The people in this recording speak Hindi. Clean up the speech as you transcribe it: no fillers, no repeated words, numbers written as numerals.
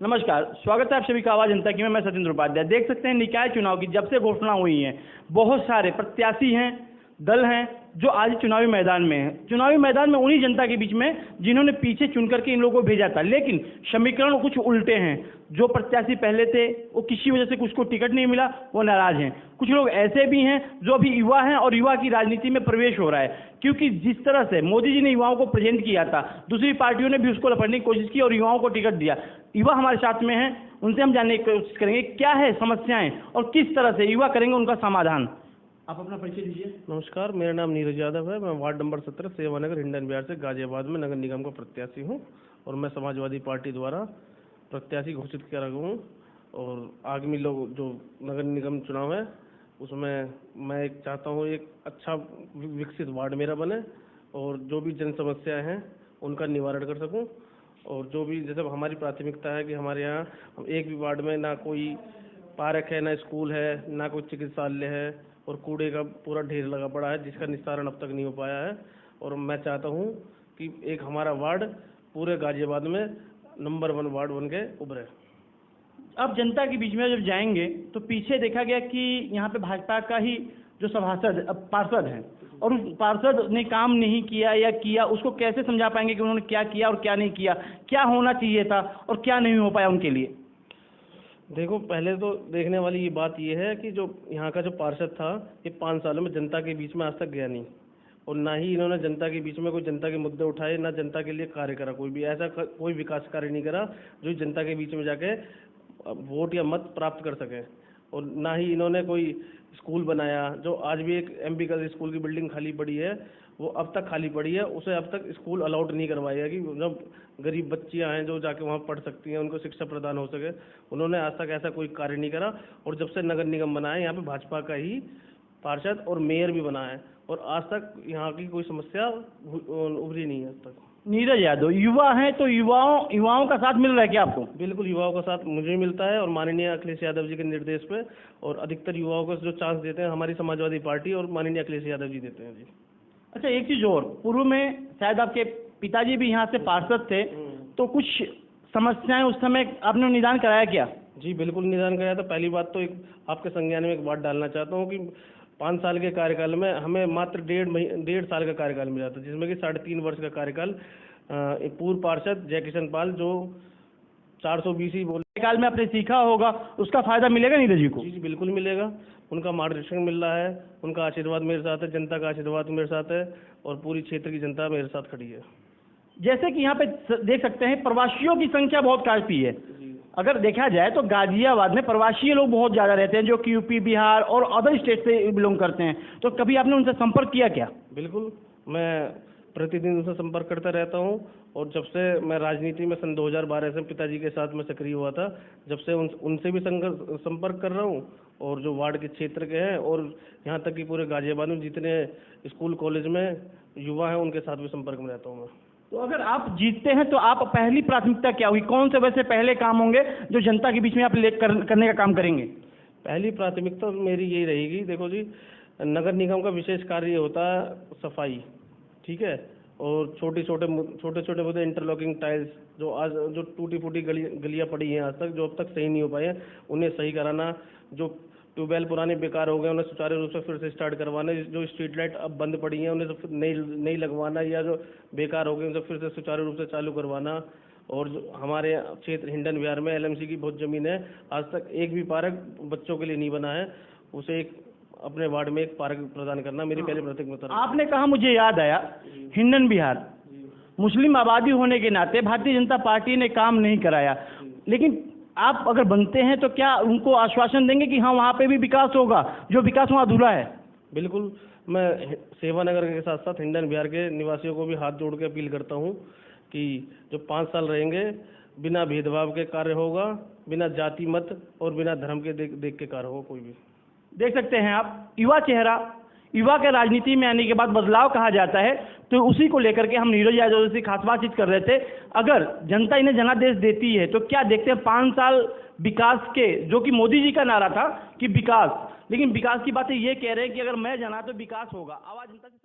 नमस्कार, स्वागत है आप सभी का आवाज जनता की में। मैं सत्येंद्र उपाध्याय। देख सकते हैं निकाय चुनाव की जब से घोषणा हुई है, बहुत सारे प्रत्याशी हैं, दल हैं जो आज चुनावी मैदान में हैं। चुनावी मैदान में उन्हीं जनता के बीच में जिन्होंने पीछे चुन करके इन लोगों को भेजा था, लेकिन समीकरण कुछ उल्टे हैं। जो प्रत्याशी पहले थे वो किसी वजह से कुछ को टिकट नहीं मिला, वो नाराज हैं। कुछ लोग ऐसे भी हैं जो अभी युवा हैं और युवा की राजनीति में प्रवेश हो रहा है, क्योंकि जिस तरह से मोदी जी ने युवाओं को प्रेजेंट किया था, दूसरी पार्टियों ने भी उसको लपटने की कोशिश की और युवाओं को टिकट दिया। युवा हमारे साथ में हैं, उनसे हम जानने की कोशिश करेंगे क्या है समस्याएं और किस तरह से युवा करेंगे उनका समाधान। आप अपना परिचय दीजिए। नमस्कार, मेरा नाम नीरज यादव है। मैं वार्ड नंबर 17 सेवानगर हिंडन बिहार से गाजियाबाद में नगर निगम का प्रत्याशी हूं और मैं समाजवादी पार्टी द्वारा प्रत्याशी घोषित किया गया हूं। और आगामी लोग जो नगर निगम चुनाव है उसमें मैं एक चाहता हूं एक अच्छा विकसित वार्ड मेरा बने और जो भी जन समस्याएं हैं उनका निवारण कर सकूं। और जो भी जैसे हमारी प्राथमिकता है कि हमारे यहाँ हम एक भी वार्ड में ना कोई पार्क है, ना स्कूल है, ना कोई चिकित्सालय है और कूड़े का पूरा ढेर लगा पड़ा है जिसका निस्तारण अब तक नहीं हो पाया है। और मैं चाहता हूं कि एक हमारा वार्ड पूरे गाजियाबाद में नंबर 1 वार्ड बन के उभरे। अब जनता के बीच में जब जाएंगे तो पीछे देखा गया कि यहाँ पे भाजपा का ही जो सभासद पार्षद हैं और उस पार्षद ने काम नहीं किया या किया, उसको कैसे समझा पाएंगे कि उन्होंने क्या किया और क्या नहीं किया, क्या होना चाहिए था और क्या नहीं हो पाया उनके लिए? देखो, पहले तो देखने वाली ये बात ये है कि जो यहाँ का जो पार्षद था ये 5 सालों में जनता के बीच में आज तक गया नहीं और ना ही इन्होंने जनता के बीच में कोई जनता के मुद्दे उठाए, ना जनता के लिए कार्य करा। कोई भी ऐसा कोई विकास कार्य नहीं करा जो जनता के बीच में जाके वोट या मत प्राप्त कर सके। और ना ही इन्होंने कोई स्कूल बनाया। जो आज भी एक एमपी का स्कूल की बिल्डिंग खाली पड़ी है वो अब तक खाली पड़ी है, उसे अब तक स्कूल अलाउड नहीं करवाया है कि जब गरीब बच्चियां हैं जो जाके वहाँ पढ़ सकती हैं उनको शिक्षा प्रदान हो सके। उन्होंने आज तक ऐसा कोई कार्य नहीं करा। और जब से नगर निगम बना है यहाँ पे भाजपा का ही पार्षद और मेयर भी बना है और आज तक यहाँ की कोई समस्या उभरी नहीं है अब तक। नीरज यादव, युवा हैं तो युवाओं का साथ मिल रहा है क्या आपको? बिल्कुल, युवाओं का साथ मुझे मिलता है और माननीय अखिलेश यादव जी के निर्देश पे और अधिकतर युवाओं को जो चांस देते हैं हमारी समाजवादी पार्टी और माननीय अखिलेश यादव जी देते हैं जी। अच्छा, एक चीज और, पूर्व में शायद आपके पिताजी भी यहाँ से पार्षद थे, तो कुछ समस्याएं उस समय आपने निदान कराया क्या? जी बिल्कुल निदान कराया था। पहली बात तो एक आपके संज्ञान में एक बात डालना चाहता हूँ कि 5 साल के कार्यकाल में हमें मात्र 1.5 साल का कार्यकाल मिला था, जिसमें कि 3.5 वर्ष का कार्यकाल पूर्व पार्षद जय किशन पाल जो 420 ही बोले कार्यकाल में आपने सीखा होगा, उसका फायदा मिलेगा नीरज जी को? जी बिल्कुल मिलेगा। उनका मार्गदर्शन मिल रहा है, उनका आशीर्वाद मेरे साथ है, जनता का आशीर्वाद मेरे साथ है और पूरी क्षेत्र की जनता मेरे साथ खड़ी है। जैसे कि यहाँ पे देख सकते हैं प्रवासियों की संख्या बहुत काफी है। अगर देखा जाए तो गाजियाबाद में प्रवासी लोग बहुत ज़्यादा रहते हैं जो कि यूपी, बिहार और अदर स्टेट से बिलोंग करते हैं, तो कभी आपने उनसे संपर्क किया क्या? बिल्कुल, मैं प्रतिदिन उनसे संपर्क करता रहता हूं और जब से मैं राजनीति में सन 2012 से पिताजी के साथ में सक्रिय हुआ था, जब से उनसे भी संपर्क कर रहा हूं और जो वार्ड के क्षेत्र के हैं और यहाँ तक कि पूरे गाजियाबाद में जितने स्कूल कॉलेज में युवा हैं उनके साथ भी संपर्क में रहता हूँ मैं। तो अगर आप जीतते हैं तो आप पहली प्राथमिकता क्या होगी? कौन से वैसे पहले काम होंगे जो जनता के बीच में आप करने का काम करेंगे? पहली प्राथमिकता मेरी यही रहेगी। देखो जी, नगर निगम का विशेष कार्य होता है सफाई, ठीक है, और छोटे छोटे मुद्दे इंटरलॉकिंग टाइल्स जो टूटी फूटी गलियां पड़ी हैं आज तक जो अब तक सही नहीं हो पाए हैं उन्हें सही कराना। जो ट्यूबवेल पुराने बेकार हो गए उन्हें सुचारू रूप से फिर से स्टार्ट करवाना। जो स्ट्रीट लाइट अब बंद पड़ी हैं उन्हें नई लगवाना या जो बेकार हो गए उनसे फिर से सुचारू रूप से चालू करवाना। और जो हमारे क्षेत्र हिंडन बिहार में एलएमसी की बहुत ज़मीन है, आज तक एक भी पार्क बच्चों के लिए नहीं बना है, उसे एक अपने वार्ड में एक पार्क प्रदान करना मेरी पहली प्राथमिकता। आपने कहा, मुझे याद आया, हिंडन बिहार मुस्लिम आबादी होने के नाते भारतीय जनता पार्टी ने काम नहीं कराया, लेकिन आप अगर बनते हैं तो क्या उनको आश्वासन देंगे कि हाँ वहाँ पे भी विकास होगा, जो विकास वहाँ अधूरा है? बिल्कुल, मैं सेवानगर के साथ साथ हिंडन बिहार के निवासियों को भी हाथ जोड़ के अपील करता हूँ कि जो 5 साल रहेंगे बिना भेदभाव के कार्य होगा, बिना जाति मत और बिना धर्म के देख के कार्य होगा। कोई भी देख सकते हैं आप, युवा चेहरा, युवा के राजनीति में आने के बाद बदलाव कहा जाता है, तो उसी को लेकर के हम नीरज यादव से खास बातचीत कर रहे थे। अगर जनता इन्हें जनादेश देती है तो क्या देखते हैं 5 साल विकास के, जो कि मोदी जी का नारा था कि विकास, लेकिन विकास की बातें ये कह रहे हैं कि अगर मैं जना तो विकास होगा। आवाज जनता की